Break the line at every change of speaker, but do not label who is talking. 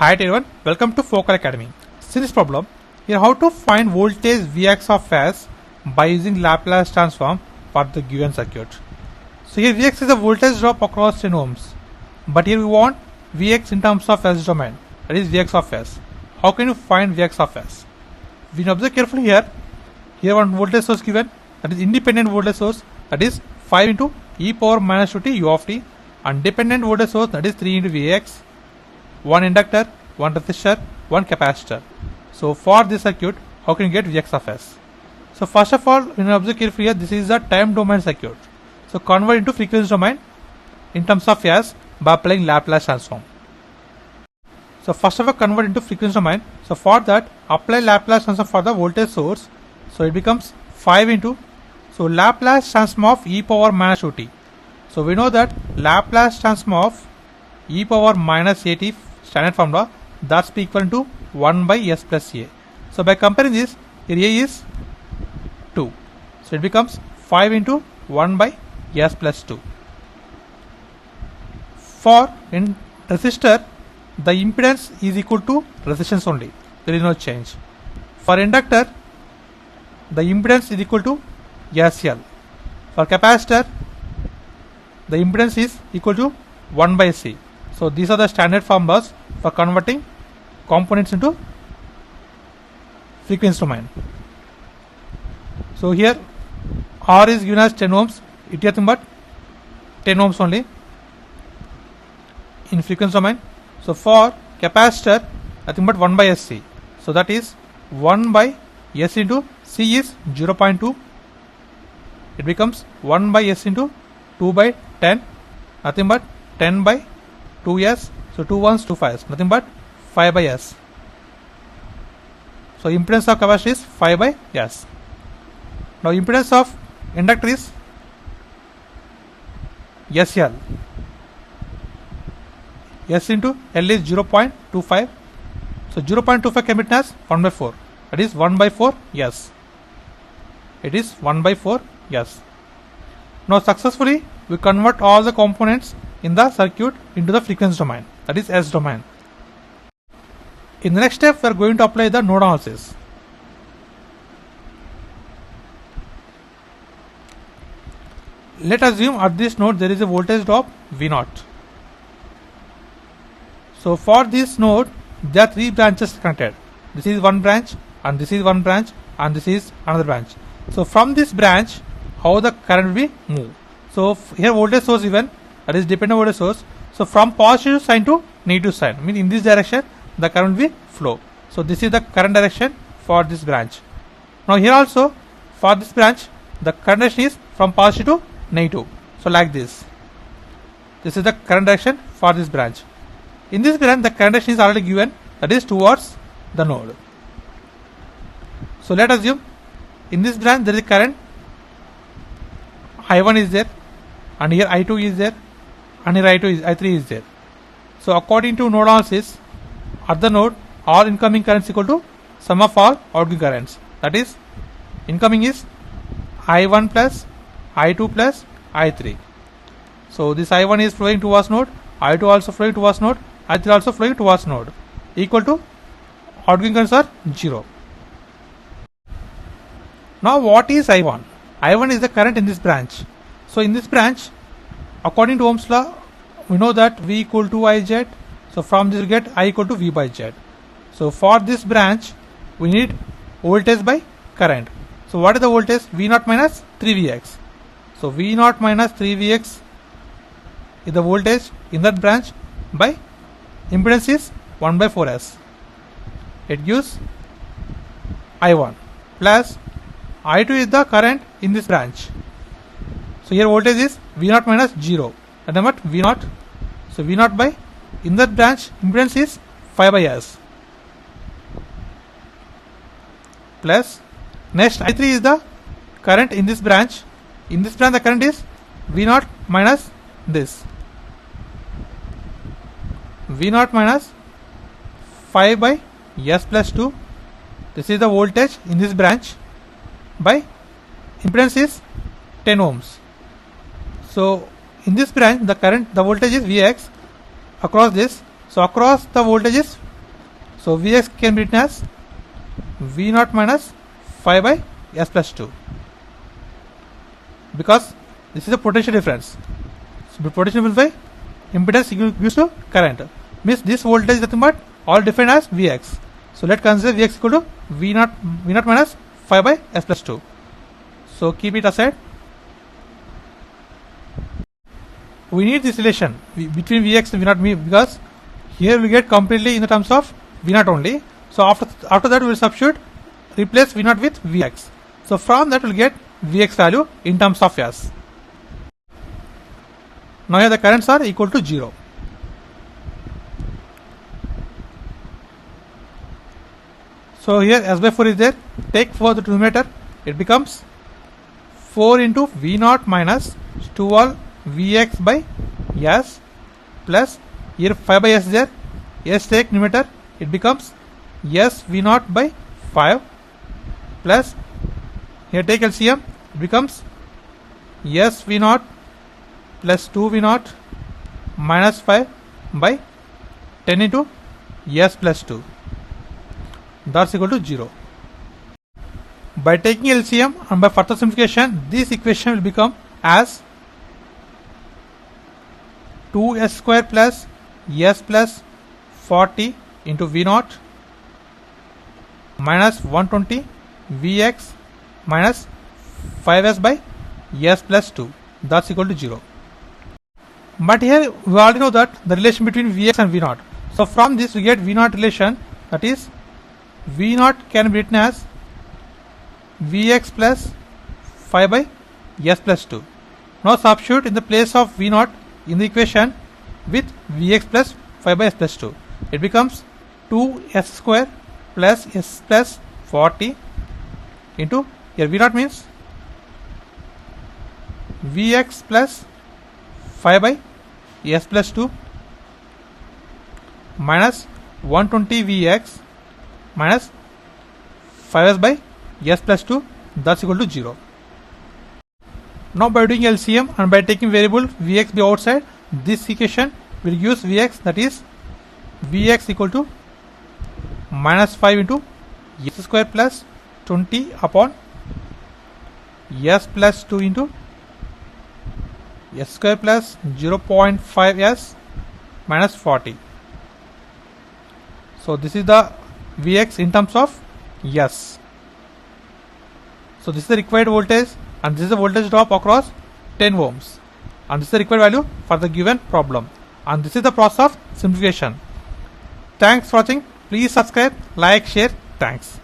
Hi everyone, welcome to Focal Academy. See this problem. Here how to find voltage Vx of s by using Laplace transform for the given circuit. So here Vx is a voltage drop across 10 ohms. But here we want Vx in terms of s domain. That is Vx of s. How can you find Vx of s? We can observe carefully here. Here one voltage source given, that is independent voltage source, that is 5 into e power minus 2t u of t, and dependent voltage source, that is 3 into Vx, one inductor, one resistor, one capacitor. So for this circuit, how can you get Vx of s? So first of all, when you observe carefully here, this is a time domain circuit. So convert into frequency domain in terms of s by applying Laplace transform. So first of all, convert into frequency domain. So for that, apply Laplace transform for the voltage source. So it becomes 5 into, so Laplace transform of e power minus 2t. So we know that Laplace transform of e power minus at standard formula, that's equal to 1 by s plus a. So by comparing this, here a is 2. So it becomes 5 into 1 by s plus 2. For in resistor, the impedance is equal to resistance only. There is no change. For inductor, the impedance is equal to SL. For capacitor, the impedance is equal to 1 by C. So these are the standard formulas for converting components into frequency domain. So here R is given as 10 ohms, it is nothing but 10 ohms only in frequency domain. So for capacitor, nothing but 1 by SC. So that is 1 by S into C is 0.2. It becomes 1 by S into 2 by 10, nothing but 10 by 2s. So 2 ones, 2 5s, nothing but 5 by s. So impedance of capacitor is 5 by s. Now impedance of inductor is SL. S into L is 0.25. So 0.25 can be written as 1 by 4. That is 1 by 4 s. It is 1 by 4 s. Now successfully we convert all the components in the circuit into the frequency domain, that is S domain. In the next step, we are going to apply the node analysis. Let us assume at this node there is a voltage drop V0. So for this node, there are 3 branches connected. This is one branch, and this is one branch, and this is another branch. So from this branch, how the current will be moved. So here voltage source given, that is dependent voltage source. So from positive sign to negative sign, means in this direction the current will flow. So this is the current direction for this branch. Now here also for this branch, the current direction is from positive to negative. So like this. This is the current direction for this branch. In this branch, the current direction is already given, that is towards the node. So let us assume in this branch there is current I1 is there, and here I2 is there, and here I3 is there. So according to node analysis, at the node, all incoming currents equal to sum of all outgoing currents. That is, incoming is I1 plus I2 plus I3. So this I1 is flowing towards node, I2 also flowing towards node, I3 also flowing towards node, equal to outgoing currents are 0. Now what is I1? I1 is the current in this branch. So in this branch, according to Ohm's law, we know that V equal to IZ. So from this we get I equal to V by Z. So for this branch, we need voltage by current. So what is the voltage? V0 minus 3Vx. So V0 minus 3Vx is the voltage in that branch by impedance is 1 by 4s. It gives I1 plus I2 is the current in this branch. So here voltage is V0 minus 0. That is what V0. So V0 by, in that branch impedance is 5 by s. Plus, next I3 is the current in this branch. In this branch the current is V0 minus this. V0 minus 5 by s plus 2. This is the voltage in this branch by impedance is 10 ohms. So in this branch the voltage is Vx across this. So across the voltage is So Vx can be written as V0 minus 5 by S plus 2, because this is a potential difference. So the potential difference by impedance equals to current, means this voltage is nothing but all defined as Vx. So let's consider Vx equal to V0 minus 5 by S plus 2. So keep it aside. We need this relation between Vx and V0 because here we get completely in the terms of V0 only. So after that we will substitute, replace V0 with Vx. So from that we will get Vx value in terms of S. Now here the currents are equal to 0. So here S by 4 is there. Take 4 to the numerator. It becomes 4 into V0 minus 2 all Vx by S plus here 5 by S there. S take numerator. It becomes S V0 by 5 plus here take LCM. It becomes S V0 plus 2 V0 minus 5 by 10 into S plus 2. That's equal to 0. By taking LCM and by further simplification, this equation will become as 2s square plus s plus 40 into V0 minus 120 Vx minus 5s by s plus 2. That's equal to 0. But here we already know that the relation between Vx and V0. So from this we get V0 relation, that is V0 can be written as Vx plus 5 by s plus 2. Now substitute in the place of V0 in the equation with Vx plus 5 by s plus 2. It becomes 2s square plus s plus 40 into here V0 means Vx plus 5 by s plus 2 minus 120 Vx minus 5s by s plus 2. That's equal to 0. Now by doing LCM and by taking variable Vx be outside, this equation will use Vx, that is Vx equal to minus 5 into s square plus 20 upon s plus 2 into s square plus 0.5 s minus 40. So this is the Vx in terms of s. So this is the required voltage and this is the voltage drop across 10 ohms, and this is the required value for the given problem, and this is the process of simplification. Thanks for watching. Please subscribe, like, share. Thanks.